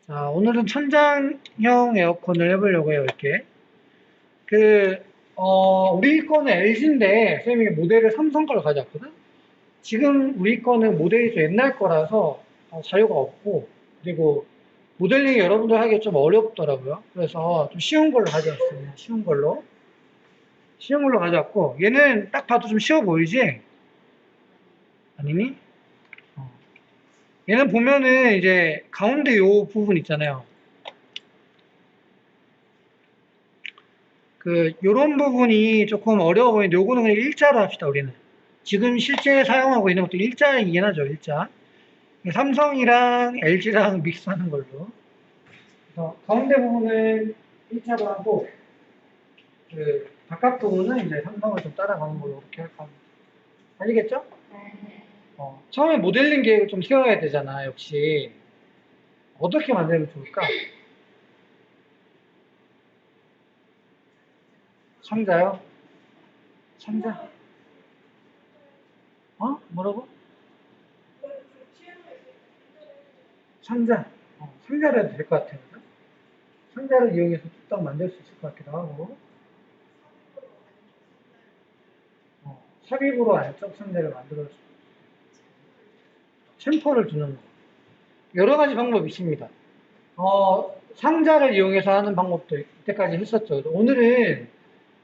자, 오늘은 천장형 에어컨을 해보려고 해요, 이렇게. 그, 우리 거는 LG인데, 쌤이 모델을 삼성 걸 가져왔거든? 지금 우리 거는 모델이 좀 옛날 거라서 자료가 없고, 그리고 모델링이 여러분들 하기 좀 어렵더라고요. 그래서 좀 쉬운 걸로 가져왔어요. 쉬운 걸로. 쉬운 걸로 가져왔고, 얘는 딱 봐도 좀 쉬워 보이지? 아니니? 어. 얘는 보면은 이제 가운데 요 부분 있잖아요. 요런 부분이 조금 어려워 보이는데, 요거는 그냥 일자로 합시다, 우리는. 지금 실제 사용하고 있는 것도 일자이긴 하죠, 일자. 삼성이랑 LG랑 믹스하는 걸로. 그래서 가운데 부분은 일자로 하고, 바깥 부분은 이제 삼성을 좀 따라가는 걸로 이렇게 할 겁니다. 아시겠죠? 처음에 모델링 계획을 좀 세워야 되잖아, 역시. 어떻게 만들면 좋을까? 상자요? 상자? 뭐라고? 상자. 상자로 해도 될 것 같아요. 상자를 이용해서 뚝딱 만들 수 있을 것 같기도 하고, 삽입으로 안쪽 상자를 만들어서 챔퍼를 두는 거. 여러 가지 방법이 있습니다. 상자를 이용해서 하는 방법도 이때까지 했었죠. 오늘은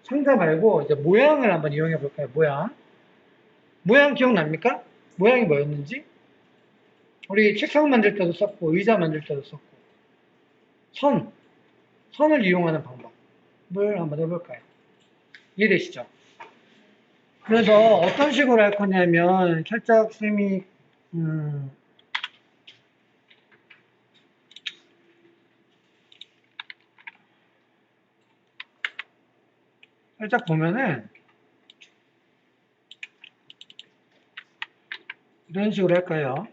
상자 말고 이제 모양을 한번 이용해 볼까요? 모양. 모양 기억납니까? 모양이 뭐였는지? 우리 책상 만들 때도 썼고, 의자 만들 때도 썼고, 선을 이용하는 방법을 한번 해볼까요? 이해되시죠? 그래서 어떤 식으로 할 거냐면, 살짝 쌤이, 살짝 보면은, 이런 식으로 할까요?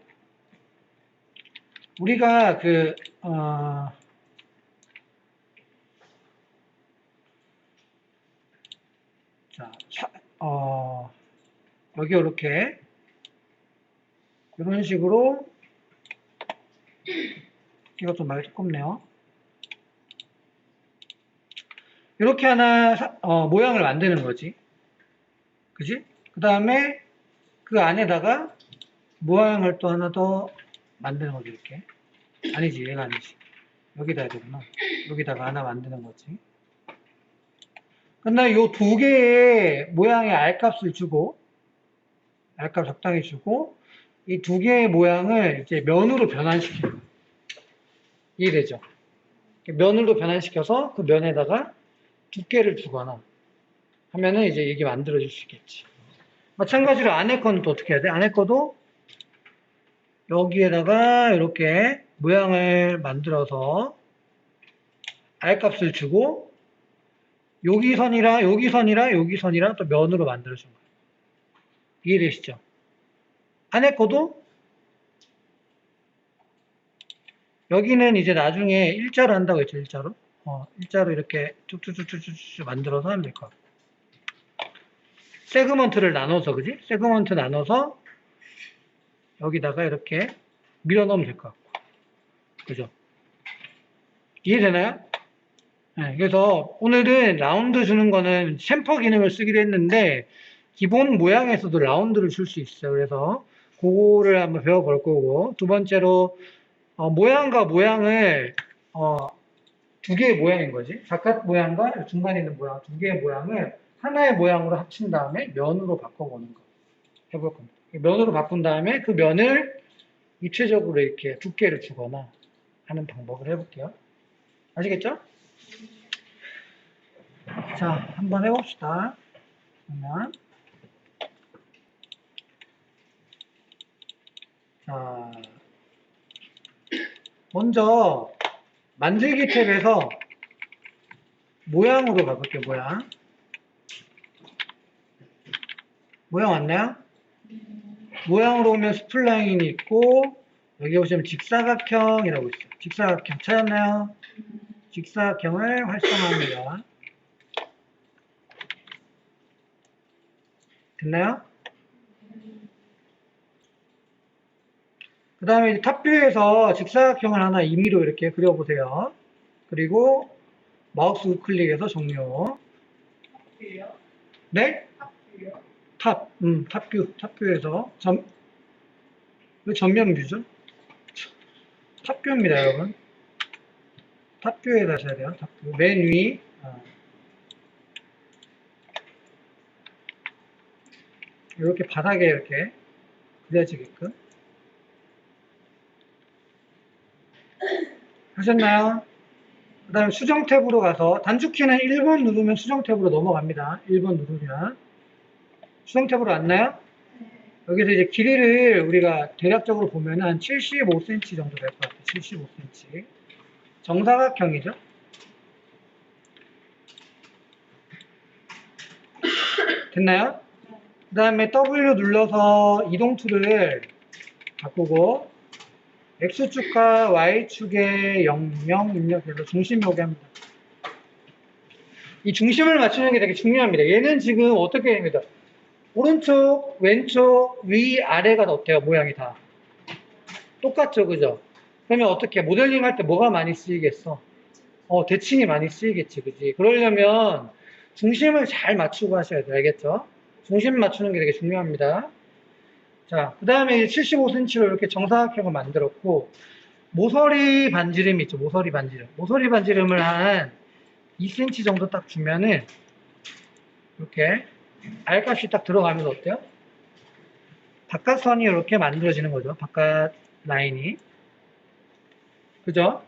우리가 자, 여기 이렇게, 이런 식으로, 이것도 많이 두껍네요. 이렇게 하나, 모양을 만드는 거지. 그지? 그 다음에 그 안에다가 모양을 또 하나 더 만드는 거지, 이렇게. 아니지, 얘가 아니지. 여기다 해야 되구나. 여기다가 하나 만드는 거지. 근데 요 두 개의 모양의 R값을 주고, R값 적당히 주고, 이 두 개의 모양을 이제 면으로 변환시켜요. 이해되죠? 면으로 변환시켜서 그 면에다가 두께를 주거나 하면은 이제 이게 만들어질 수 있겠지. 마찬가지로 안에 거는 또 어떻게 해야 돼? 안에 거도 여기에다가 이렇게 모양을 만들어서 R값을 주고 여기 선이랑 여기 선이랑 여기 선이랑 또 면으로 만들어준 거예요. 이해되시죠? 안에 거도 여기는 이제 나중에 일자로 한다고 했죠, 일자로. 일자로 이렇게 쭉쭉쭉쭉쭉 만들어서 하면 될 것 같고. 세그먼트를 나눠서, 그지? 세그먼트 나눠서 여기다가 이렇게 밀어 넣으면 될 것 같고. 그죠? 이해되나요? 네, 그래서 오늘은 라운드 주는 거는 챔퍼 기능을 쓰기로 했는데, 기본 모양에서도 라운드를 줄 수 있어요. 그래서 그거를 한번 배워볼 거고, 두 번째로, 모양과 모양을, 두 개의 모양인 거지. 바깥 모양과 중간에 있는 모양, 두 개의 모양을 하나의 모양으로 합친 다음에 면으로 바꿔보는 거. 해볼 겁니다. 면으로 바꾼 다음에 그 면을 입체적으로 이렇게 두께를 주거나 하는 방법을 해볼게요. 아시겠죠? 자, 한번 해봅시다. 그러면, 자, 먼저 만들기 탭에서 모양으로 가볼게요. 모양 왔나요? 모양으로 오면 스플라인이 있고, 여기 보시면 직사각형이라고 있어요. 직사각형 찾았나요? 직사각형을 활성화합니다. 됐나요? 그 다음에 탑뷰에서 직사각형을 하나 임의로 이렇게 그려보세요. 그리고 마우스 우클릭해서 종료. 탑뷰요? 네? 탑뷰요? 탑뷰에서 왜 전면 뷰죠? 탑뷰입니다, 여러분. 탑뷰에서 하셔야 돼요. 탑뷰. 맨 위. 이렇게 바닥에 이렇게 그려지게끔. 하셨나요? 그 다음에 수정 탭으로 가서 단축키는 1번 누르면 수정 탭으로 넘어갑니다. 1번 누르면. 수정 탭으로 왔나요? 여기서 이제 길이를 우리가 대략적으로 보면 한 75cm 정도 될 것 같아요. 75cm. 정사각형이죠. 됐나요? 그 다음에 W 눌러서 이동 툴을 바꾸고 X축과 Y축에 00 입력해서 중심 요구합니다. 이 중심을 맞추는 게 되게 중요합니다. 얘는 지금 어떻게 됩니다. 오른쪽, 왼쪽, 위, 아래가 어때요? 모양이 다. 똑같죠, 그죠? 그러면 어떻게, 모델링 할 때 뭐가 많이 쓰이겠어? 대칭이 많이 쓰이겠지, 그지? 그러려면 중심을 잘 맞추고 하셔야 돼요, 알겠죠? 중심 맞추는 게 되게 중요합니다. 자, 그 다음에 75cm로 이렇게 정사각형을 만들었고, 모서리 반지름 있죠, 모서리 반지름. 모서리 반지름을 한 2cm 정도 딱 주면은, 이렇게, R값이 딱 들어가면 어때요? 바깥선이 이렇게 만들어지는 거죠. 바깥 라인이. 그죠?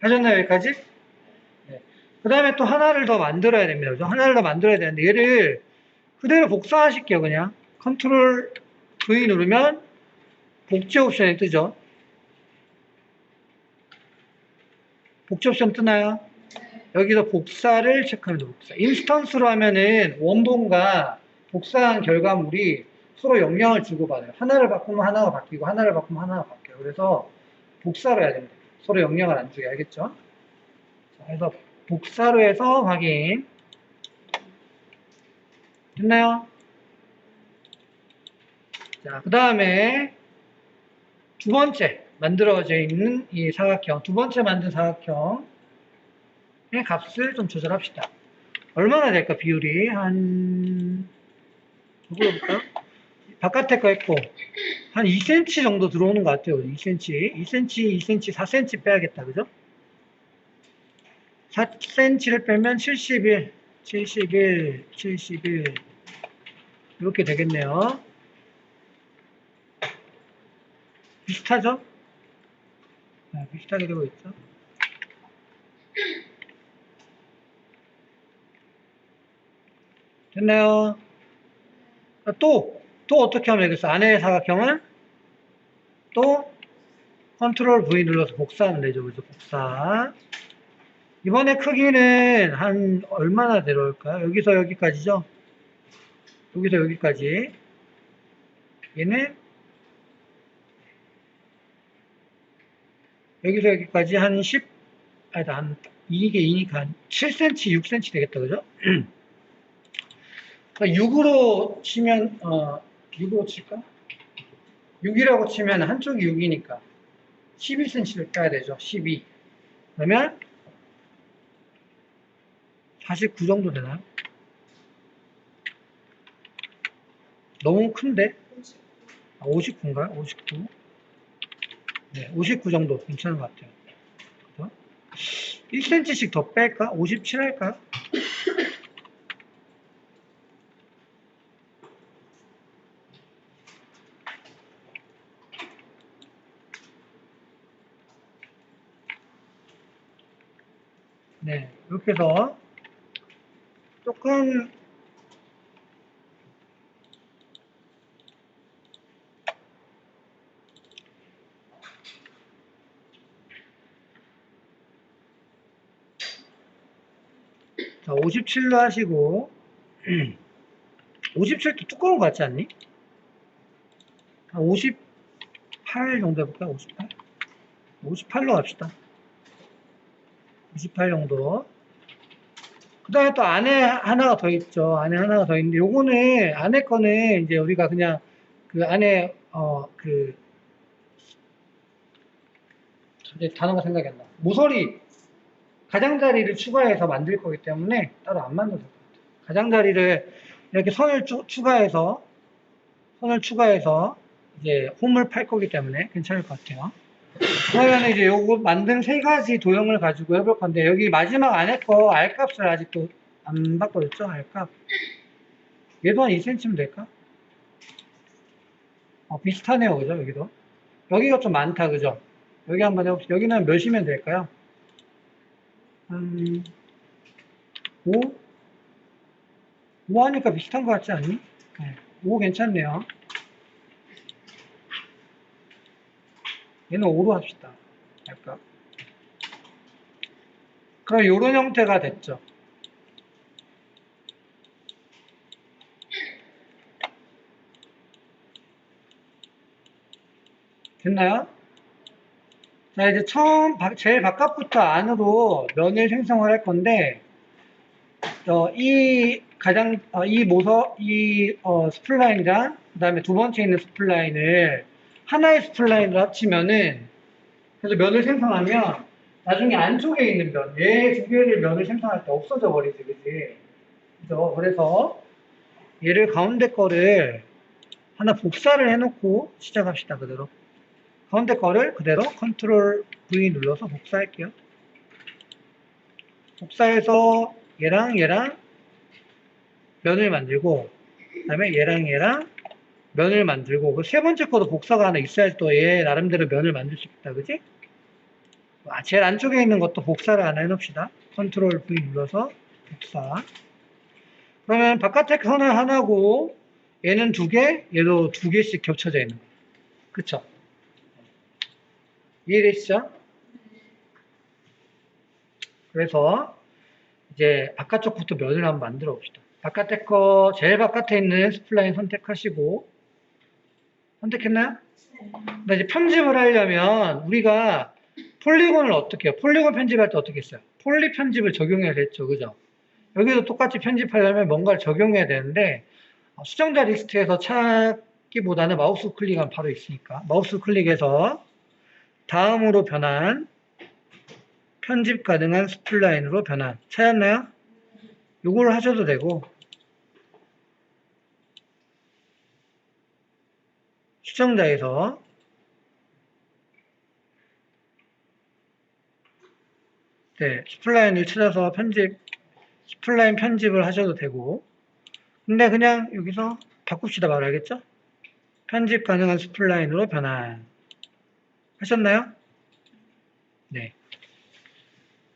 하셨나요, 여기까지? 네. 그 다음에 또 하나를 더 만들어야 됩니다. 그죠? 하나를 더 만들어야 되는데, 얘를 그대로 복사하실게요, 그냥. 컨트롤 V 누르면 복제 옵션이 뜨죠. 복제 옵션 뜨나요? 여기서 복사를 체크합니다, 복사. 인스턴스로 하면은 원본과 복사한 결과물이 서로 영향을 주고받아요. 하나를 바꾸면 하나가 바뀌고, 하나를 바꾸면 하나가 바뀌어요. 그래서 복사로 해야 됩니다. 서로 영향을 안 주게, 알겠죠? 자, 그래서 복사로 해서 확인. 됐나요? 자, 그 다음에 두 번째 만들어져 있는 이 사각형, 두 번째 만든 사각형의 값을 좀 조절합시다. 얼마나 될까, 비율이? 누구 볼까요? 바깥에 거 했고, 한 2cm 정도 들어오는 것 같아요. 2cm, 2cm, 4cm 빼야겠다, 그죠? 4cm를 빼면 71, 71, 71, 이렇게 되겠네요. 비슷하죠? 네, 비슷하게 되고 있죠. 됐나요? 또 어떻게 하면 되겠어? 안에 사각형을 또 컨트롤 V 눌러서 복사하면 되죠. 그죠? 복사. 이번에 크기는 한 얼마나 들어올까요? 여기서 여기까지죠? 여기서 여기까지. 얘는 여기서 여기까지 한 10, 아니다, 이게 2니까 한 7cm, 6cm 되겠다. 그죠? 6으로 치면, 6으로 칠까? 6이라고 치면 한쪽이 6이니까 11cm를 빼야 되죠. 12. 그러면 49 정도 되나요? 너무 큰데? 59인가요? 59? 네, 59 정도 괜찮은 것 같아요. 그죠? 1cm씩 더 뺄까? 57 할까요? 네, 이렇게 해서 조금 자, 57로 하시고 57도 두꺼운 것 같지 않니? 한 58 정도 해볼까요? 58? 58로 갑시다. 28 정도. 그 다음에 또 안에 하나가 더 있죠. 안에 하나가 더 있는데, 요거는, 안에 거는 이제 우리가 그냥 그 안에, 이제 단어가 생각이 안 나. 모서리, 가장자리를 추가해서 만들 거기 때문에 따로 안 만들어도 될 것 같아요. 가장자리를 이렇게 선을 추가해서 이제 홈을 팔 거기 때문에 괜찮을 것 같아요. 그러면 이제 요거 만든 세 가지 도형을 가지고 해볼 건데, 여기 마지막 안에 거 R값을 아직도 안 바꿔줬죠? R값. 얘도 한 2cm면 될까? 비슷하네요. 그죠? 여기도. 여기가 좀 많다. 그죠? 여기 한번 해봅시다. 여기는 몇이면 될까요? 한 5? 5 하니까 비슷한 것 같지 않니? 네. 5 괜찮네요. 얘는 5로 합시다. 약간. 그럼 요런 형태가 됐죠. 됐나요? 자, 이제 제일 바깥부터 안으로 면을 생성을 할 건데, 스플라인이랑, 그 다음에 두 번째 있는 스플라인을 하나의 스플라인으로 합치면은, 그래서 면을 생성하면, 나중에 안쪽에 있는 면, 얘 두 개를 면을 생성할 때 없어져 버리지, 그지? 그죠? 그래서 얘를 가운데 거를 하나 복사를 해놓고 시작합시다, 그대로. 가운데 거를 그대로 컨트롤 V 눌러서 복사할게요. 복사해서 얘랑 면을 만들고, 그 다음에 얘랑 면을 만들고, 그 세 번째 거도 복사가 하나 있어야지 또 얘 나름대로 면을 만들 수 있다, 그지? 제일 안쪽에 있는 것도 복사를 하나 해놓읍시다. 컨트롤 V 눌러서 복사. 그러면 바깥에 선을 하나고, 얘는 두 개, 얘도 두 개씩 겹쳐져 있는 거예요. 그쵸? 이해되시죠? 그래서 이제 바깥쪽부터 면을 한번 만들어 봅시다. 바깥에 거, 제일 바깥에 있는 스플라인 선택하시고, 선택했나요? 근데 이제 편집을 하려면 우리가 폴리곤을 어떻게 해요? 폴리곤 편집할 때 어떻게 했어요? 폴리 편집을 적용해야 됐죠. 그죠? 여기도 똑같이 편집하려면 뭔가를 적용해야 되는데, 수정자 리스트에서 찾기보다는 마우스 클릭하면 바로 있으니까, 마우스 클릭해서 다음으로 변한 편집 가능한 스플라인으로 변환. 찾았나요? 요걸 하셔도 되고, 수정자에서 네, 스플라인을 찾아서 스플라인 편집을 하셔도 되고, 근데 그냥 여기서 바꿉시다. 바로 알겠죠? 편집 가능한 스플라인으로 변환. 하셨나요? 네.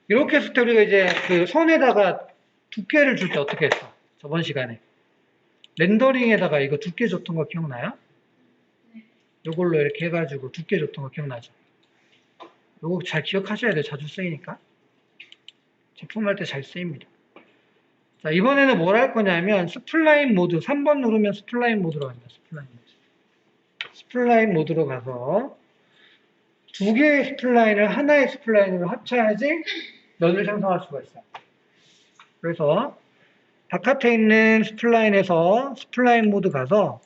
이렇게 했을 때 우리가 이제 그 선에다가 두께를 줄 때 어떻게 했어? 저번 시간에. 렌더링에다가 이거 두께 줬던 거 기억나요? 요걸로 이렇게 해가지고 두께 줬던 거 기억나죠? 요거 잘 기억하셔야 돼요. 자주 쓰이니까. 제품할 때 잘 쓰입니다. 자, 이번에는 뭘 할 거냐면 스플라인 모드, 3번 누르면 스플라인 모드로 갑니다. 스플라인 모드로 가서 두 개의 스플라인을 하나의 스플라인으로 합쳐야지 면을 생성할 수가 있어요. 그래서 바깥에 있는 스플라인에서 스플라인 모드 가서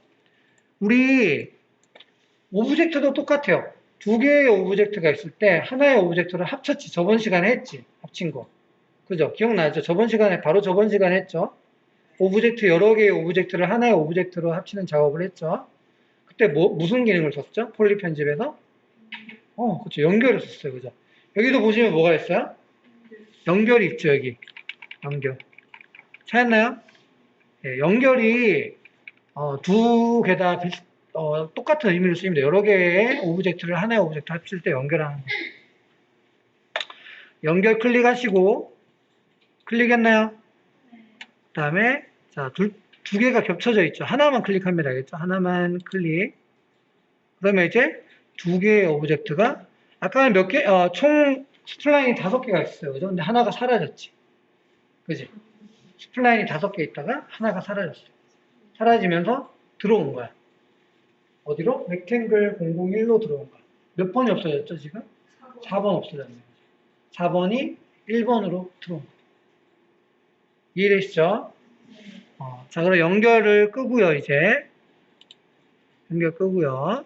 우리 오브젝트도 똑같아요. 두 개의 오브젝트가 있을 때 하나의 오브젝트를 합쳤지. 저번 시간에 했지. 합친 거. 그죠? 기억나죠? 바로 저번 시간에 했죠? 오브젝트, 여러 개의 오브젝트를 하나의 오브젝트로 합치는 작업을 했죠? 그때 무슨 기능을 썼죠? 폴리 편집에서? 그쵸. 연결을 썼어요. 그죠? 여기도 보시면 뭐가 있어요? 연결이 있죠, 여기. 연결. 찾았나요? 네, 연결이, 두 개 다 똑같은 의미를 쓰입니다. 여러 개의 오브젝트를 하나의 오브젝트 합칠 때 연결하는 거. 연결 클릭하시고, 클릭했나요? 그 다음에, 자, 두 개가 겹쳐져 있죠. 하나만 클릭하면 되겠죠. 하나만 클릭. 그러면 이제 두 개의 오브젝트가, 아까는 총 스플라인이 5개가 있어요. 그죠? 근데 하나가 사라졌지. 그지? 스플라인이 5개 있다가 하나가 사라졌어. 사라지면서 들어온 거야. 어디로? 렉탱글 001로 들어온 거야. 몇 번이 없어졌죠, 지금? 4번 없어졌네요. 4번이 1번으로 들어온 거야. 이해되시죠? 자, 그럼 연결을 끄고요, 이제. 연결 끄고요.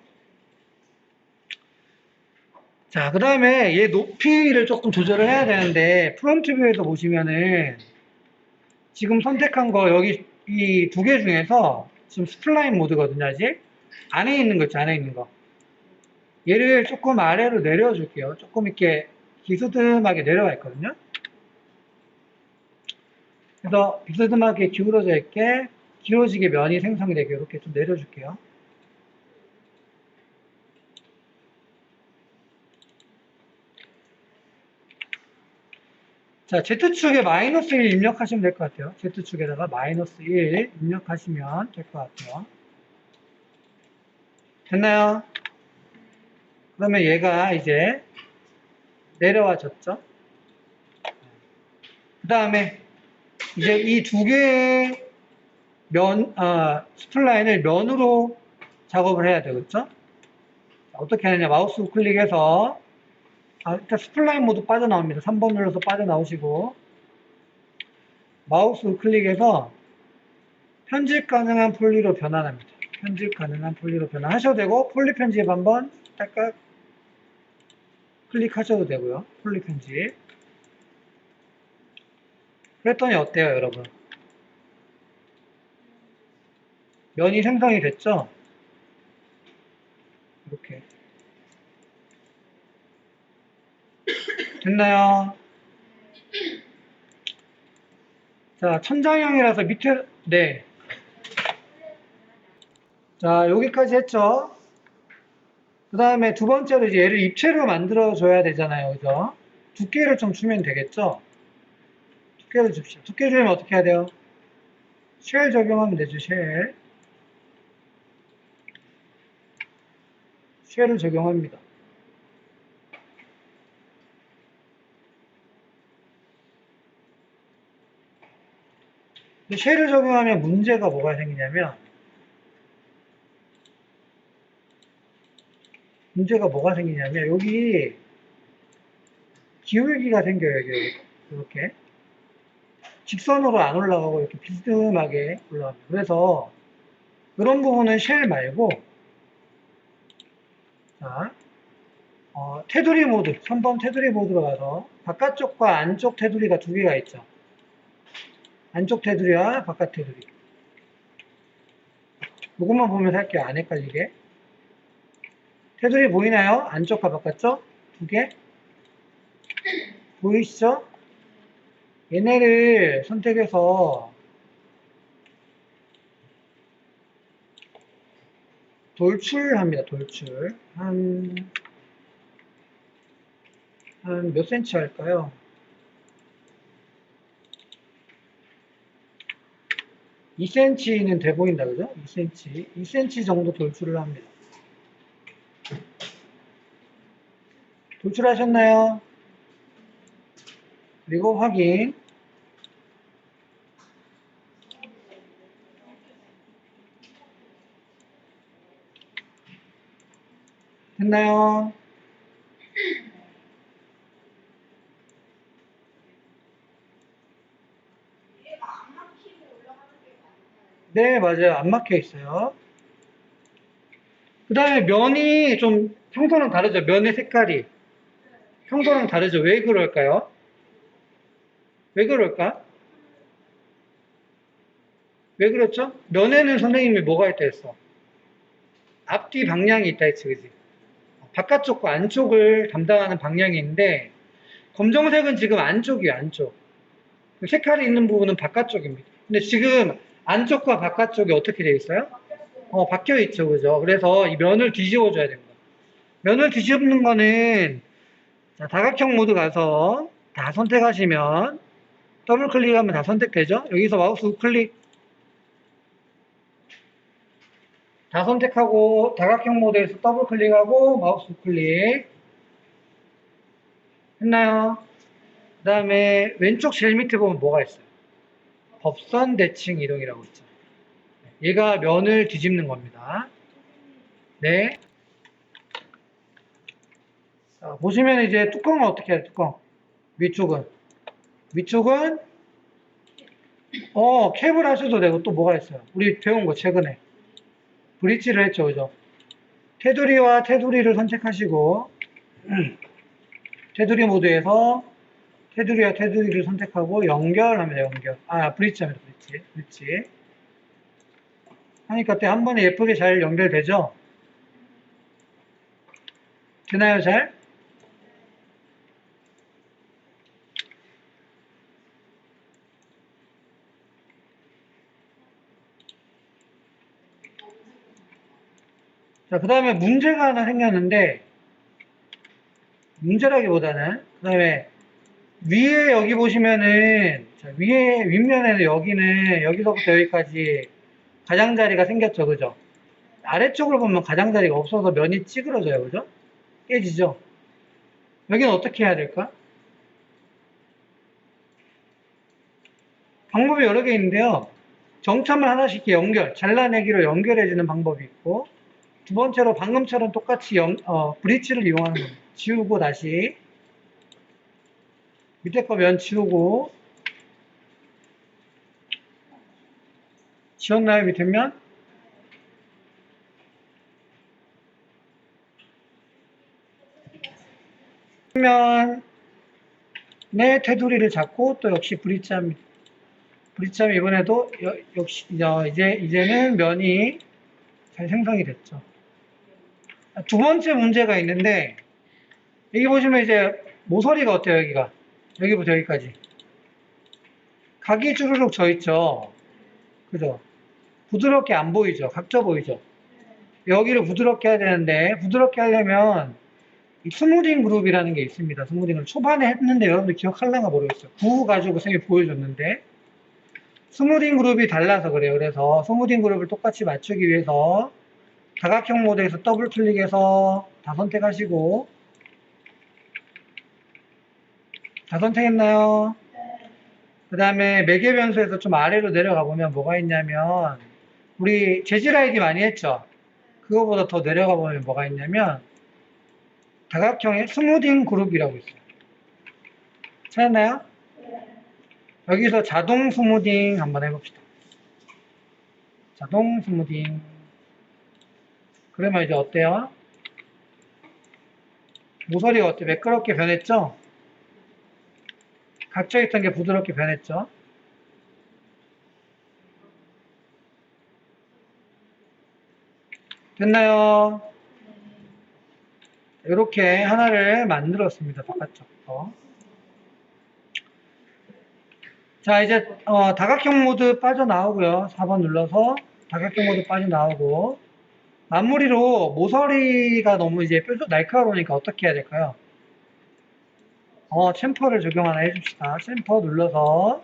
자, 그 다음에 얘 높이를 조금 조절을 해야 되는데, 프론트 뷰에서 보시면은, 지금 선택한 거, 여기 이 두 개 중에서, 지금 스플라인 모드거든요, 아직? 안에 있는 거 있죠, 안에 있는 거. 얘를 조금 아래로 내려줄게요. 조금 이렇게 비스듬하게 내려가 있거든요. 그래서 비스듬하게 기울어져 있게, 기울어지게 면이 생성이 되게 이렇게 좀 내려줄게요. 자, Z축에 마이너스 1 입력하시면 될 것 같아요. Z축에다가 마이너스 1 입력하시면 될 것 같아요. 됐나요? 그러면 얘가 이제 내려와졌죠? 그 다음에 이제 이 두 개의 스플라인을 면으로 작업을 해야 되겠죠? 어떻게 하느냐, 마우스 우클릭해서, 일단 스플라인 모드 빠져나옵니다. 3번 눌러서 빠져나오시고, 마우스 우클릭해서 편집 가능한 폴리로 변환합니다. 편집 가능한 폴리로 변환하셔도 되고, 폴리 편집 한번 딱딱 클릭하셔도 되고요. 폴리 편집. 그랬더니 어때요, 여러분? 면이 생성이 됐죠? 이렇게. 됐나요? 자, 천장형이라서 밑에, 네. 자, 여기까지 했죠? 그 다음에 두 번째로 이제 얘를 입체로 만들어줘야 되잖아요. 그죠? 두께를 좀 주면 되겠죠? 두께를 줍시다. 두께 주면 어떻게 해야 돼요? 쉘 적용하면 되죠, 쉘. 쉘을 적용합니다. 쉘을 적용하면 문제가 뭐가 생기냐면, 여기 기울기가 생겨요, 여기. 이렇게. 직선으로 안 올라가고 이렇게 비스듬하게 올라갑니다. 그래서 그런 부분은 쉘 말고, 자, 테두리 모드, 3번 테두리 모드로 가서 바깥쪽과 안쪽 테두리가 두 개가 있죠. 안쪽 테두리와 바깥 테두리. 이것만 보면 할게요. 안 헷갈리게. 테두리 보이나요? 안쪽과 바깥쪽? 두 개? 보이시죠? 얘네를 선택해서 돌출합니다. 돌출. 한 몇 센치 할까요? 2cm는 돼 보인다, 그죠? 2cm 정도 돌출을 합니다. 돌출하셨나요? 그리고 확인. 됐나요? 네, 맞아요. 안 막혀 있어요. 그 다음에 면이 좀 평소랑 다르죠? 면의 색깔이. 평소랑 다르죠? 왜 그럴까요? 왜 그럴까? 왜 그렇죠? 면에는 선생님이 뭐가 있다 했어? 앞뒤 방향이 있다 했지, 그지? 바깥쪽과 안쪽을 담당하는 방향이 있는데, 검정색은 지금 안쪽이에요, 안쪽. 색깔이 있는 부분은 바깥쪽입니다. 근데 지금 안쪽과 바깥쪽이 어떻게 되어 있어요? 바뀌어 있죠, 그죠? 그래서 이 면을 뒤집어 줘야 됩니다. 면을 뒤집는 거는, 자, 다각형 모드 가서 다 선택하시면, 더블 클릭하면 다 선택되죠? 여기서 마우스 우클릭 다 선택하고 다각형 모드에서 더블 클릭하고 마우스 우클릭 했나요? 그 다음에 왼쪽 제일 밑에 보면 뭐가 있어요? 법선 대칭 이동이라고 있죠. 얘가 면을 뒤집는 겁니다. 네. 자, 보시면 이제 뚜껑은 어떻게 해요? 뚜껑. 위쪽은 캡을 하셔도 되고 또 뭐가 있어요? 우리 배운 거 최근에 브릿지를 했죠, 그죠? 테두리와 테두리를 선택하시고 테두리 모드에서 테두리와 테두리를 선택하고 연결합니다, 연결. 브릿지 합니다, 브릿지. 브릿지. 하니까 또 한 번에 예쁘게 잘 연결되죠? 되나요, 잘? 자, 그 다음에 문제가 하나 생겼는데, 문제라기보다는, 그 다음에 위에 여기 보시면은, 자, 위에, 윗면에는 여기는 여기서부터 여기까지 가장자리가 생겼죠, 그죠? 아래쪽을 보면 가장자리가 없어서 면이 찌그러져요, 그죠? 깨지죠? 여기는 어떻게 해야 될까? 방법이 여러 개 있는데요. 정참을 하나씩 연결, 잘라내기로 연결해주는 방법이 있고, 두 번째로 방금처럼 똑같이 브릿지를 이용하는 겁니다. 지우고 다시 밑에 거 면 지우고 지웠나요 밑에 면? 면의 테두리를 잡고 또 역시 브릿지 합니다. 브릿지 하면 이번에도 역시 이제는 면이 잘 생성이 됐죠. 두 번째 문제가 있는데 여기 보시면 이제 모서리가 어때요 여기가? 여기부터 여기까지 각이 주르륵 져 있죠. 그죠? 부드럽게 안 보이죠? 각져 보이죠? 여기를 부드럽게 해야 되는데 부드럽게 하려면 이 스무딩 그룹이라는 게 있습니다. 스무딩을 초반에 했는데 여러분들 기억할랑가 모르겠어요. 구우 가지고 선생님이 보여줬는데 스무딩 그룹이 달라서 그래요. 그래서 스무딩 그룹을 똑같이 맞추기 위해서 다각형 모드에서 더블 클릭해서 다 선택하시고 다 선택했나요? 그 다음에 매개 변수에서 좀 아래로 내려가 보면 뭐가 있냐면 우리 재질 아이디 많이 했죠? 그거보다 더 내려가 보면 뭐가 있냐면 다각형의 스무딩 그룹이라고 있어요. 찾았나요? 여기서 자동 스무딩 한번 해봅시다. 자동 스무딩. 그러면 이제 어때요? 모서리가 어때? 매끄럽게 변했죠? 각져있던 게 부드럽게 변했죠? 됐나요? 이렇게 하나를 만들었습니다. 바깥쪽부터. 자, 이제 다각형 모드 빠져나오고요. 4번 눌러서 다각형 모드 빠져나오고 마무리로 모서리가 너무 이제 뾰족 날카로우니까 어떻게 해야 될까요? 챔퍼를 적용 하나 해줍시다. 챔퍼 눌러서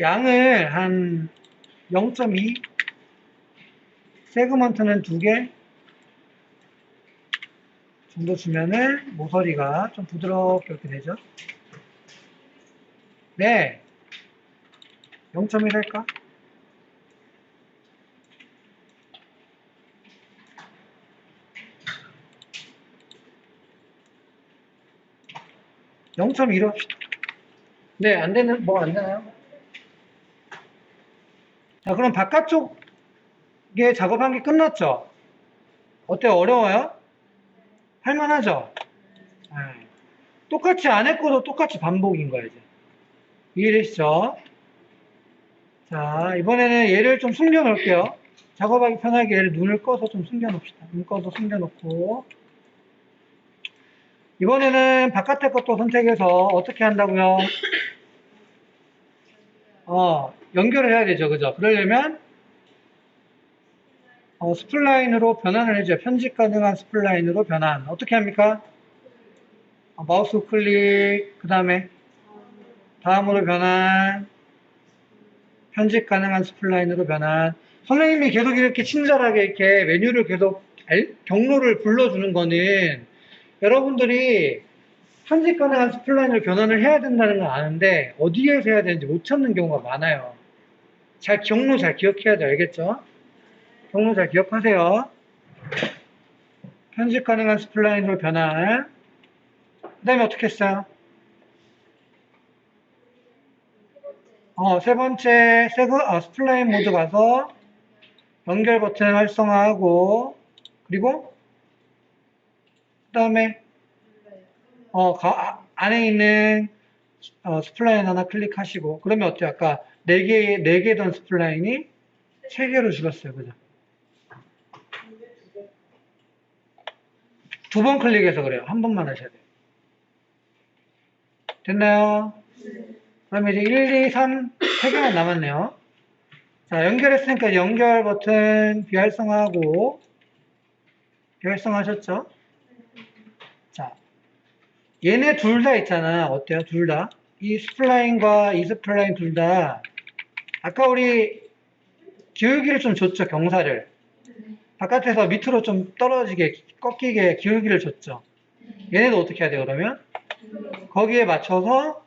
양을 한 0.2 세그먼트는 2개 정도 주면은 모서리가 좀 부드럽게 이렇게 되죠. 네, 0.1 할까? 0.2로 합시다. 네, 안 되는, 뭐 안 되나요? 자, 그럼 바깥쪽에 작업한 게 끝났죠? 어때요? 어려워요? 할만하죠? 네. 똑같이 안 했고도 똑같이 반복인 거야, 이제. 이해되시죠? 자, 이번에는 얘를 좀 숨겨 놓을게요. 작업하기 편하게 얘를 눈을 꺼서 좀 숨겨 놓읍시다. 눈 꺼서 숨겨 놓고. 이번에는 바깥에 것도 선택해서 어떻게 한다고요? 연결을 해야 되죠. 그죠? 그러려면, 스플라인으로 변환을 해줘요. 편집 가능한 스플라인으로 변환. 어떻게 합니까? 마우스 클릭, 그 다음에 다음으로 변환, 편집 가능한 스플라인으로 변환. 선생님이 계속 이렇게 친절하게 이렇게 메뉴를 계속 경로를 불러주는 거는 여러분들이 편집 가능한 스플라인으로 변환을 해야 된다는 걸 아는데 어디에서 해야 되는지 못 찾는 경우가 많아요. 경로 잘 기억해야 돼. 알겠죠? 경로 잘 기억하세요. 편집 가능한 스플라인으로 변환. 그 다음에 어떻게 했어요? 세 번째, 스플라인 모드 가서 연결 버튼 활성화하고, 그리고, 그 다음에, 안에 있는, 스플라인 하나 클릭하시고, 그러면 어때요? 아까 4개던 스플라인이 3개로 줄었어요. 그죠? 2번 클릭해서 그래요. 한 번만 하셔야 돼요. 됐나요? 그러면 이제 1, 2, 3, 3개만 남았네요. 자, 연결했으니까 연결 버튼 비활성화하고, 비활성화하셨죠? 자, 얘네 둘 다 있잖아. 어때요? 둘 다. 이 스플라인과 이 스플라인 둘 다, 아까 우리 기울기를 좀 줬죠, 경사를. 바깥에서 밑으로 좀 떨어지게, 꺾이게 기울기를 줬죠. 얘네도 어떻게 해야 돼요, 그러면? 거기에 맞춰서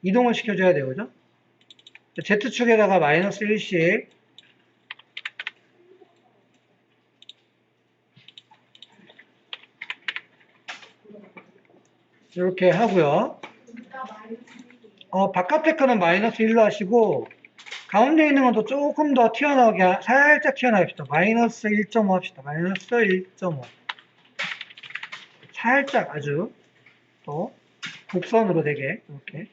이동을 시켜줘야 돼요, 그죠? Z축에다가 마이너스 1씩 이렇게 하고요. 바깥에 거는 마이너스 1로 하시고, 가운데 있는 것도 조금 더 튀어나오게, 살짝 튀어나오게 합시다. 마이너스 1.5 합시다. 마이너스 1.5. 살짝 아주 또 곡선으로 되게, 이렇게.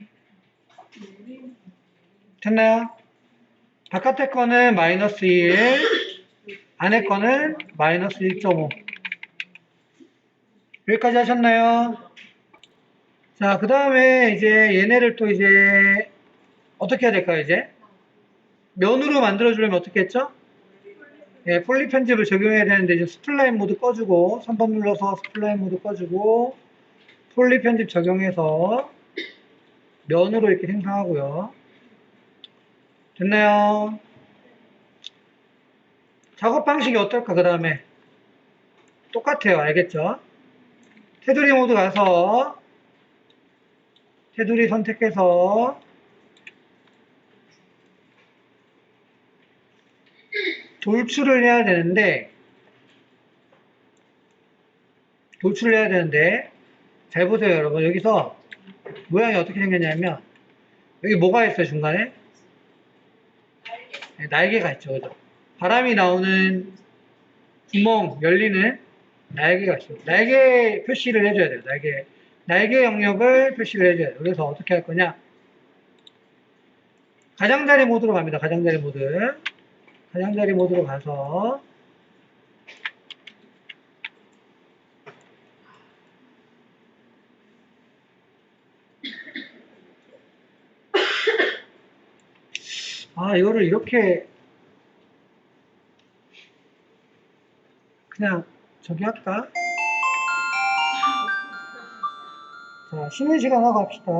됐나요? 바깥에 거는 마이너스 1, 안에 거는 마이너스 1.5. 여기까지 하셨나요? 자, 그 다음에 이제 얘네를 또 이제 어떻게 해야 될까요, 이제? 면으로 만들어주려면 어떻게 했죠? 예, 폴리 편집을 적용해야 되는데 이제 스플라인 모드 꺼주고 3번 눌러서 스플라인 모드 꺼주고 폴리 편집 적용해서 면으로 이렇게 생성하고요. 됐나요? 작업 방식이 어떨까, 그 다음에? 똑같아요. 알겠죠? 테두리 모드 가서 테두리 선택해서 돌출을 해야 되는데 잘 보세요, 여러분. 여기서 모양이 어떻게 생겼냐면 여기 뭐가 있어요, 중간에? 네, 날개가 있죠, 그죠? 바람이 나오는 구멍 열리는 날개가 있어요. 날개 표시를 해줘야 돼요. 날개 영역을 표시를 해줘야 돼요. 그래서 어떻게 할 거냐? 가장자리 모드로 갑니다. 가장자리 모드. 가장자리 모드로 가서 이거를 이렇게 그냥 저기 할까? 자, 쉬는 시간 하고 합시다.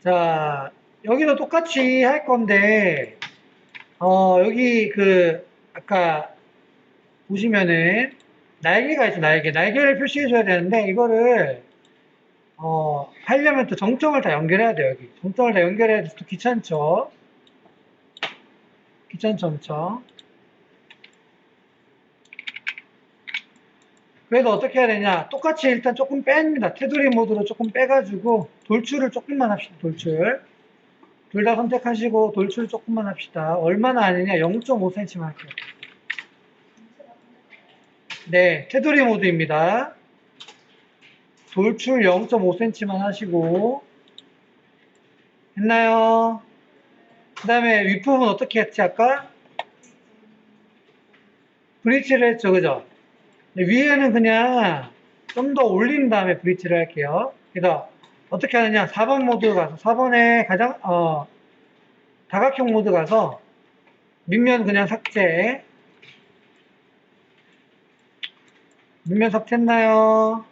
자, 여기도 똑같이 할 건데, 여기 아까 보시면은, 날개가 있어, 날개. 날개를 표시해줘야 되는데, 이거를, 하려면 또 정점을 다 연결해야 돼요, 여기. 정점을 다 연결해야 돼서 또 귀찮죠? 귀찮죠, 엄청. 그래서 어떻게 해야 되냐? 똑같이 일단 조금 뺍니다. 테두리 모드로 조금 빼가지고, 돌출을 조금만 합시다, 돌출. 둘 다 선택하시고 돌출 조금만 합시다. 얼마나 하느냐? 0.5cm만 할게요. 네, 테두리 모드입니다. 돌출 0.5cm만 하시고 했나요? 그 다음에 윗부분 어떻게 했지 아까? 브릿지를 했죠, 그죠? 위에는 그냥 좀 더 올린 다음에 브릿지를 할게요. 그래서 어떻게 하느냐? 4번 모드 가서 4번에 가장 다각형 모드 가서 밑면 그냥 삭제. 밑면 삭제했나요?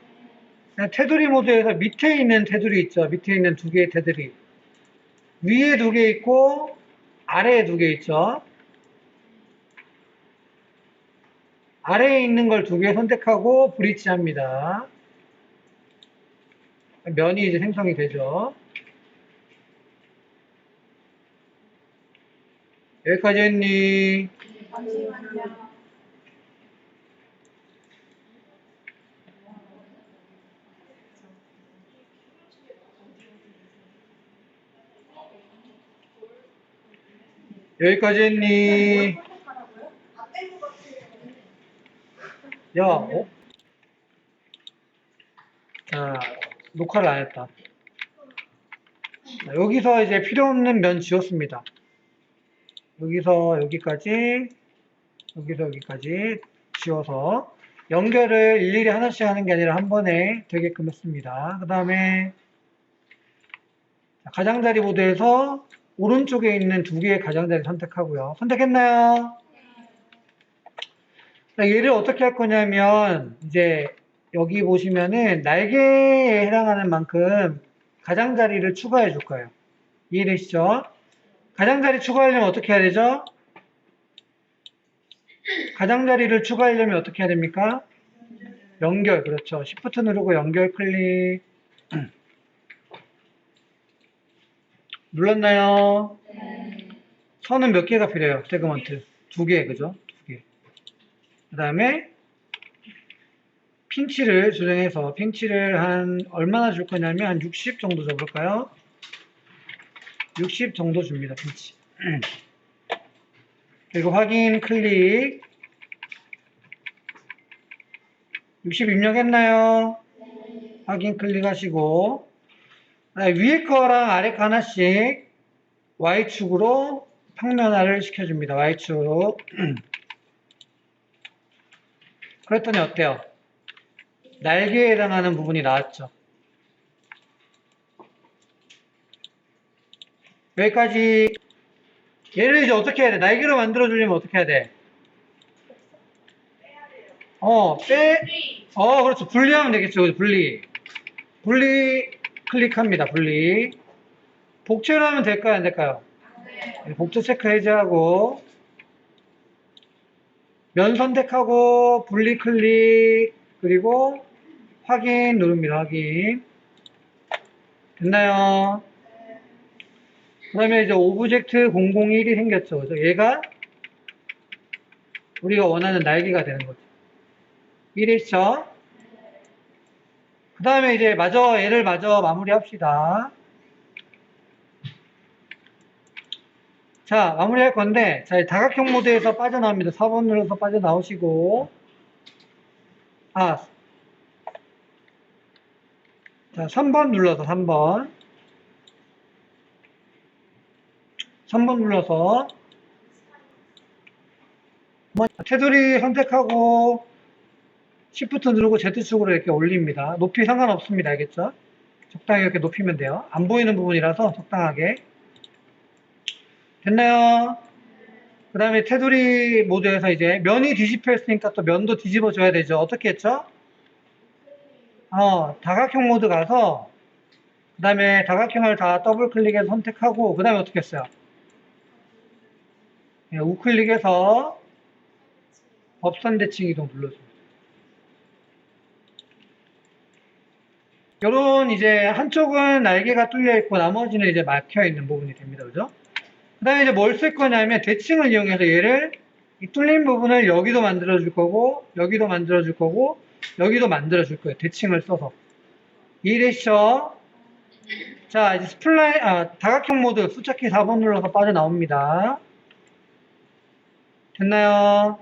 테두리 모드에서 밑에 있는 테두리 있죠. 밑에 있는 두 개의 테두리. 위에 두 개 있고 아래에 두 개 있죠. 아래에 있는 걸 두 개 선택하고 브릿지 합니다. 면이 이제 생성이 되죠. 여기까지 했니? 잠시만요. 여기까지 했니? 야, 어? 자, 녹화를 안 했다. 자, 여기서 이제 필요 없는 면 지웠습니다. 여기서 여기까지, 여기서 여기까지 지워서 연결을 일일이 하나씩 하는 게 아니라 한 번에 되게끔 했습니다. 그 다음에 가장자리 보드에서 오른쪽에 있는 두 개의 가장자리 선택하고요. 선택했나요? 자, 얘를 어떻게 할 거냐면 이제 여기 보시면은 날개에 해당하는 만큼 가장자리를 추가해 줄 거예요. 이해되시죠? 가장자리 추가하려면 어떻게 해야 되죠? 가장자리를 추가하려면 어떻게 해야 됩니까? 연결, 그렇죠. Shift 누르고 연결 클릭. 눌렀나요? 선은 몇 개가 필요해요? 세그먼트. 두 개, 그죠? 두 개. 그 다음에 핀치를 조정해서 핀치를 한 얼마나 줄 거냐면 한 60 정도 줘볼까요? 60 정도 줍니다. 핀치. 그리고 확인 클릭. 60 입력했나요? 확인 클릭하시고 위에 거랑 아래 거 하나씩 Y축으로 평면화를 시켜줍니다. Y축으로. 그랬더니 어때요? 날개에 해당하는 부분이 나왔죠. 여기까지. 얘를 이제 어떻게 해야 돼? 날개로 만들어주려면 어떻게 해야 돼? 그렇죠. 분리하면 되겠죠. 분리. 분리 클릭합니다. 분리. 복제를 하면 될까요? 안 될까요? 네, 복제 체크 해제하고 면 선택하고 분리 클릭 그리고 확인 누릅니다. 확인. 됐나요? 그 다음에 이제 오브젝트 001이 생겼죠. 그래서 얘가 우리가 원하는 날개가 되는 거죠. 이해되시죠? 그 다음에 이제 얘를 마저 마무리합시다. 자, 마무리할 건데, 자, 다각형 모드에서 빠져나옵니다. 4번 눌러서 빠져나오시고, 자, 3번 눌러서 3번. 3번 눌러서, 테두리 선택하고, Shift 누르고 Z축으로 이렇게 올립니다. 높이 상관없습니다. 알겠죠? 적당히 이렇게 높이면 돼요. 안 보이는 부분이라서 적당하게. 됐나요? 그 다음에 테두리 모드에서 이제 면이 뒤집혀 있으니까 또 면도 뒤집어줘야 되죠. 어떻게 했죠? 다각형 모드 가서 그 다음에 다각형을 다 더블 클릭해서 선택하고 그 다음에 어떻게 했어요? 네, 우클릭해서 법선 대칭 이동 눌러줍니다. 요런 이제 한쪽은 날개가 뚫려 있고 나머지는 이제 막혀 있는 부분이 됩니다. 그죠? 그 다음에 이제 뭘 쓸 거냐면 대칭을 이용해서 얘를 이 뚫린 부분을 여기도 만들어 줄 거고 여기도 만들어 줄 거고 여기도 만들어 줄 거예요. 대칭을 써서. 이해되시죠? 자, 이제 다각형 모드 숫자키 4번 눌러서 빠져나옵니다. 됐나요?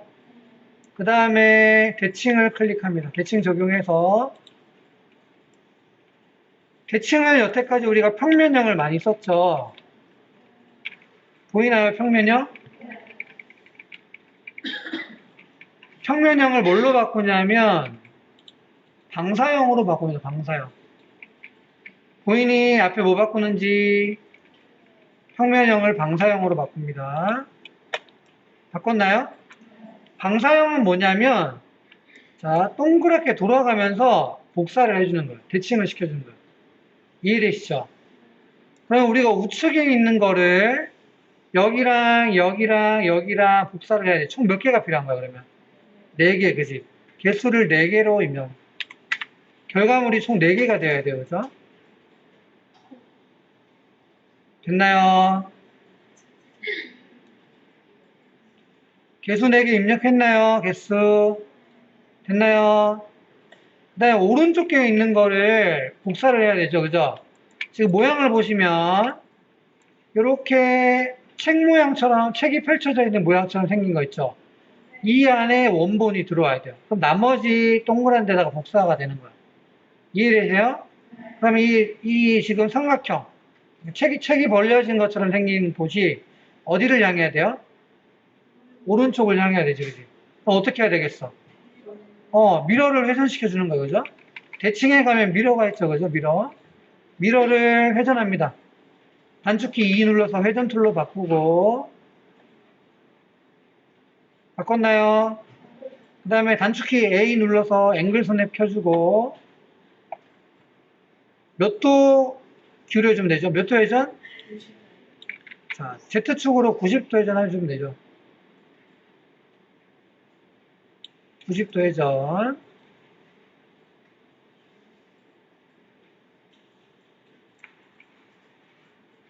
그 다음에 대칭을 클릭합니다. 대칭 적용해서 대칭을 여태까지 우리가 평면형을 많이 썼죠. 보이나요? 평면형? 평면형을 뭘로 바꾸냐면 방사형으로 바꿉니다. 방사형. 보이니? 앞에 뭐 바꾸는지 평면형을 방사형으로 바꿉니다. 바꿨나요? 방사형은 뭐냐면 자, 동그랗게 돌아가면서 복사를 해주는 거예요. 대칭을 시켜주는 거예요. 이해되시죠? 그럼 우리가 우측에 있는 거를 여기랑 여기랑 여기랑 복사를 해야 돼. 총 몇 개가 필요한 거야, 그러면? 4개, 그지? 개수를 4개로 입력. 결과물이 총 4개가 되어야 돼요, 그죠? 됐나요? 개수 4개 입력했나요? 개수. 됐나요? 그 다음에 오른쪽 에 있는 거를 복사를 해야 되죠, 그죠? 지금 모양을 보시면, 이렇게 책 모양처럼, 책이 펼쳐져 있는 모양처럼 생긴 거 있죠? 이 안에 원본이 들어와야 돼요. 그럼 나머지 동그란 데다가 복사가 되는 거야. 이해되세요? 그럼 이 지금 삼각형, 책이 벌려진 것처럼 생긴 곳이 어디를 향해야 돼요? 오른쪽을 향해야 되지, 그지? 그럼 어떻게 해야 되겠어? 미러를 회전시켜 주는 거예요, 그죠? 대칭에 가면 미러가 있죠, 그죠? 미러를 회전합니다. 단축키 2 눌러서 회전 툴로 바꾸고, 바꿨나요? 그 다음에 단축키 A 눌러서 앵글 스냅 켜주고, 몇 도 기울여주면 되죠? 몇 도 회전? 자, Z축으로 90도 회전 해주면 되죠. 90도 회전.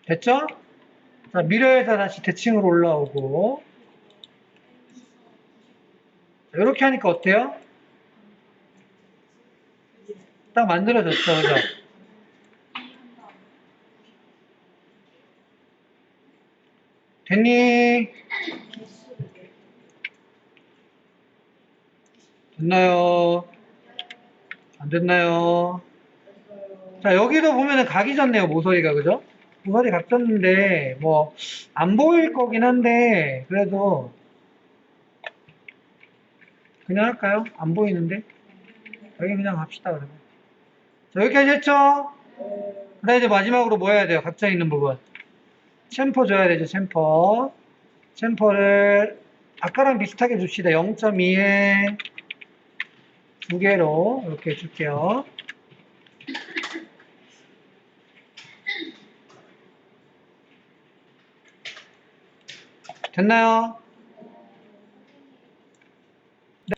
됐죠? 자, 미러에서 다시 대칭으로 올라오고, 이렇게 하니까 어때요? 딱 만들어졌죠, 그죠? 됐니? 됐나요? 안 됐나요? 자, 여기도 보면은 각이 졌네요, 모서리가, 그죠? 모서리 각 졌는데, 뭐, 안 보일 거긴 한데, 그래도, 그냥 할까요? 안 보이는데? 여기 그냥 합시다, 그러면. 자, 여기까지 했죠? 그 다음에 이제 마지막으로 뭐 해야 돼요? 각져 있는 부분. 챔퍼 줘야 되죠, 챔퍼. 챔퍼를 아까랑 비슷하게 줍시다. 0.2에 두 개로 이렇게 줄게요. 됐나요? 네.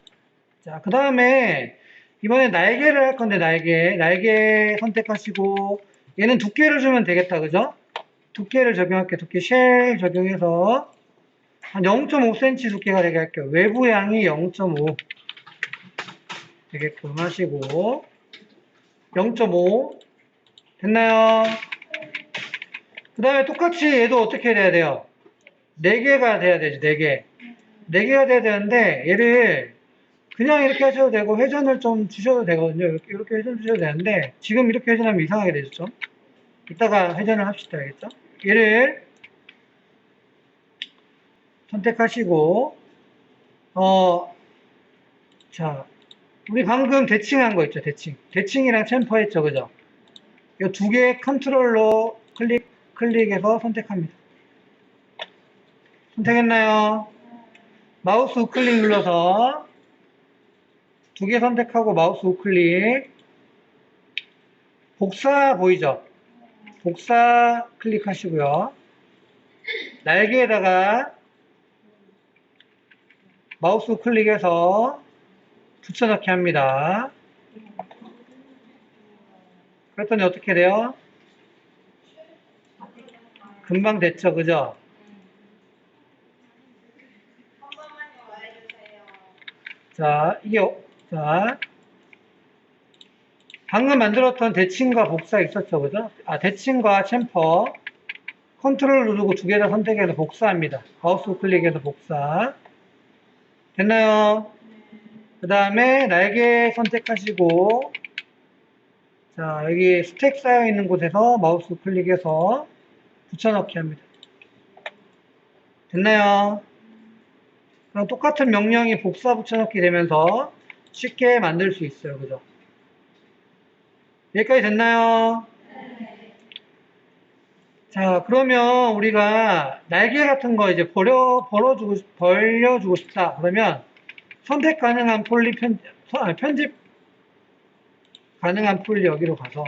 자, 그 다음에 이번에 날개를 할 건데 날개 선택하시고 얘는 두께를 주면 되겠다, 그죠? 두께를 적용할게요. 두께 쉘 적용해서 한 0.5cm 두께가 되게 할게요. 외부 양이 0.5 되게끔 하시고 0.5 됐나요? 그 다음에 똑같이 얘도 어떻게 돼야 돼요? 4개가 돼야 되지, 4개. 4개가 돼야 되는데 얘를 그냥 이렇게 하셔도 되고 회전을 좀 주셔도 되거든요. 이렇게 회전 주셔도 되는데 지금 이렇게 회전하면 이상하게 되죠. 이따가 회전을 합시다, 알겠죠? 얘를 선택하시고 자, 우리 방금 대칭한 거 있죠, 대칭이랑 챔퍼 했죠, 그죠? 이 두 개 컨트롤로 클릭해서 선택합니다. 선택했나요? 마우스 우클릭 눌러서 두 개 선택하고 마우스 우클릭. 복사 보이죠? 복사 클릭하시고요. 날개에다가 마우스 우클릭해서 붙여넣기 합니다. 그랬더니 어떻게 돼요? 금방 됐죠, 그죠? 자, 자, 방금 만들었던 대칭과 복사 있었죠, 그죠? 대칭과 챔퍼. 컨트롤 누르고 두 개 다 선택해서 복사합니다. 마우스 우클릭해서 복사. 됐나요? 그 다음에 날개 선택하시고, 자, 여기 스택 쌓여 있는 곳에서 마우스 클릭해서 붙여넣기 합니다. 됐나요? 그럼 똑같은 명령이 복사 붙여넣기 되면서 쉽게 만들 수 있어요. 그죠? 여기까지 됐나요? 자, 그러면 우리가 날개 같은 거 이제 벌려주고 싶다. 그러면 선택 가능한 편집 가능한 폴리 여기로 가서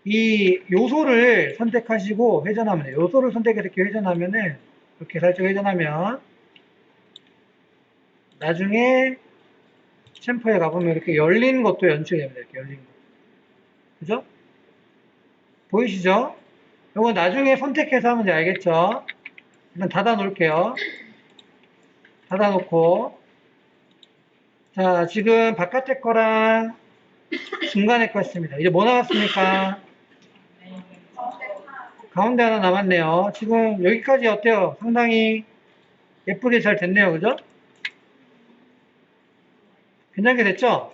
이 요소를 선택하시고 회전하면 돼요. 요소를 선택해서 이렇게 회전하면은 이렇게 살짝 회전하면 나중에 챔퍼에 가보면 이렇게 열린 것도 연출이 됩니다. 이렇게 열린 거. 그죠? 보이시죠? 이거 나중에 선택해서 하면 이제 알겠죠? 일단 닫아 놓을게요. 닫아 놓고 자, 지금 바깥에 거랑 중간에 거 있습니다. 이제 뭐 나왔습니까? 가운데 하나 남았네요. 지금 여기까지 어때요? 상당히 예쁘게 잘 됐네요. 그죠? 괜찮게 됐죠?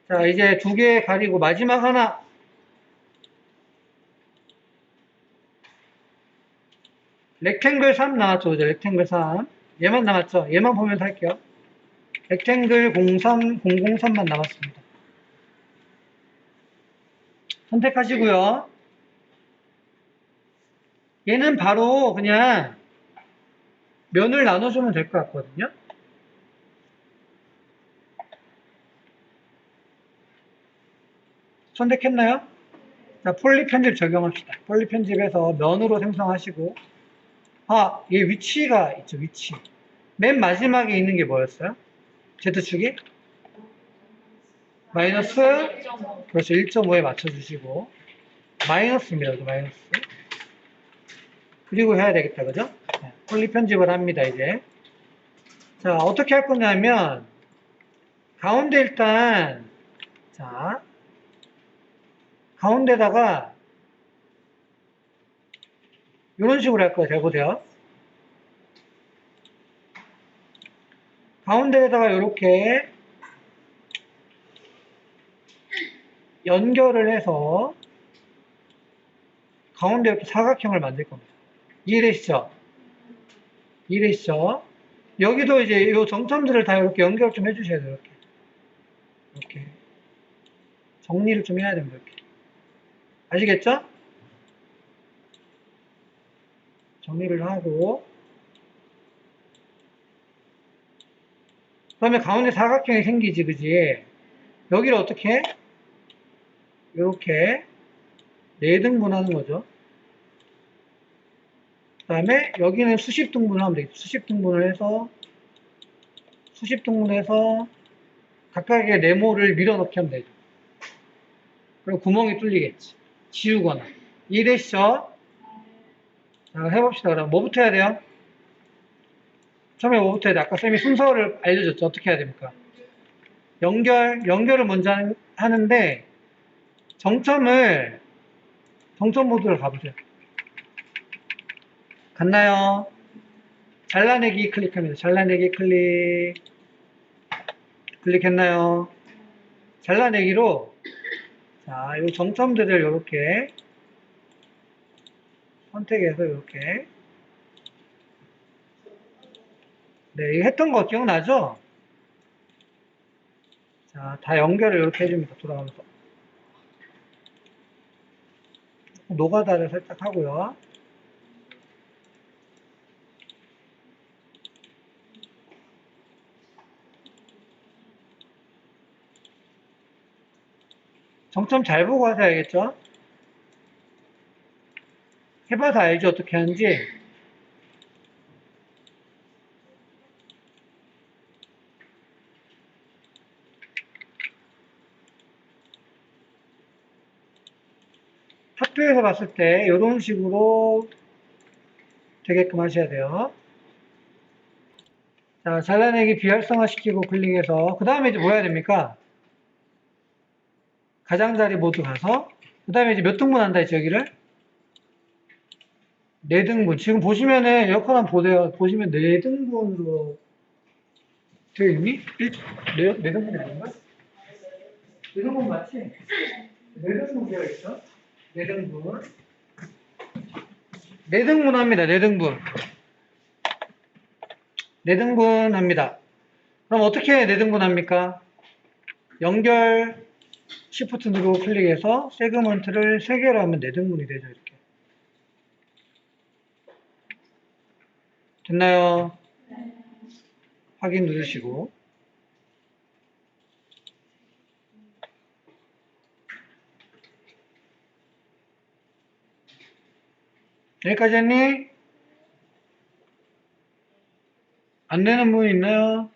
자, 이제 두 개 가리고 마지막 하나. 렉탱글 3 나왔죠. 그죠? 렉탱글 3. 얘만 남았죠? 얘만 보면서 할게요. 렉탱글 03, 003만 남았습니다. 선택하시고요. 얘는 바로 그냥 면을 나눠주면 될 것 같거든요. 선택했나요? 자, 폴리 편집 적용합시다. 폴리 편집에서 면으로 생성하시고, 아, 얘 위치가 있죠, 위치. 맨 마지막에 있는 게 뭐였어요? Z축이? 마이너스, 그렇죠, 1.5에 맞춰주시고, 마이너스입니다, 여기 마이너스. 그리고 해야 되겠다, 그죠? 네, 폴리 편집을 합니다, 이제. 자, 어떻게 할 거냐면, 가운데 일단, 자, 가운데다가, 이런 식으로 할 거예요, 잘 보세요. 가운데에다가 이렇게 연결을 해서 가운데 이렇게 사각형을 만들 겁니다. 이해되시죠? 이해되시죠? 여기도 이제 이 정점들을 다 이렇게 연결 좀 해주셔야 돼요. 이렇게. 이렇게. 정리를 좀 해야 됩니다. 이렇게. 아시겠죠? 정리를 하고. 그러면 가운데 사각형이 생기지, 그지? 여기를 어떻게 해? 이렇게 4등분 하는 거죠. 그 다음에 여기는 수십 등분을 하면 되겠죠. 수십 등분을 해서 각각의 네모를 밀어넣기 하면 되죠. 그리고 구멍이 뚫리겠지. 지우거나. 이해되시죠? 자, 해봅시다. 그럼 뭐부터 해야 돼요? 처음에 뭐부터 해야 돼? 아까 쌤이 순서를 알려줬죠. 어떻게 해야 됩니까? 연결을 먼저 하는데, 정점 모드로 가보세요. 갔나요? 잘라내기 클릭합니다. 잘라내기 클릭했나요? 잘라내기로, 자, 이 정점들을 이렇게 선택해서 이렇게. 네, 이거 했던 거 기억나죠? 자, 다 연결을 이렇게 해줍니다. 돌아가면서. 노가다를 살짝 하고요. 정점 잘 보고 하셔야겠죠? 해봐서 알죠? 어떻게 하는지. 학교에서 봤을 때 이런 식으로 되게끔 하셔야 돼요. 자, 잘라내기 비활성화 시키고 클릭해서 그 다음에 이제 뭐 해야 됩니까? 가장자리 모드 가서 그 다음에 이제 몇 등분 한다 했죠, 여기를? 4등분. 지금 보시면은 에어컨 한번 보세요. 보시면 4등분으로 되어 있니? 4등분이 아닌가? 4등분 맞지? 4등분 되어 있어. 4등분. 4등분 합니다. 4등분. 4등분 합니다. 그럼 어떻게 4등분 합니까? 연결 Shift 누르고 클릭해서 세그먼트를 3개로 하면 4등분이 되죠. 이렇게. 됐나요? 확인 누르시고. 여기까지 했니? 안 되는 부분 있나요?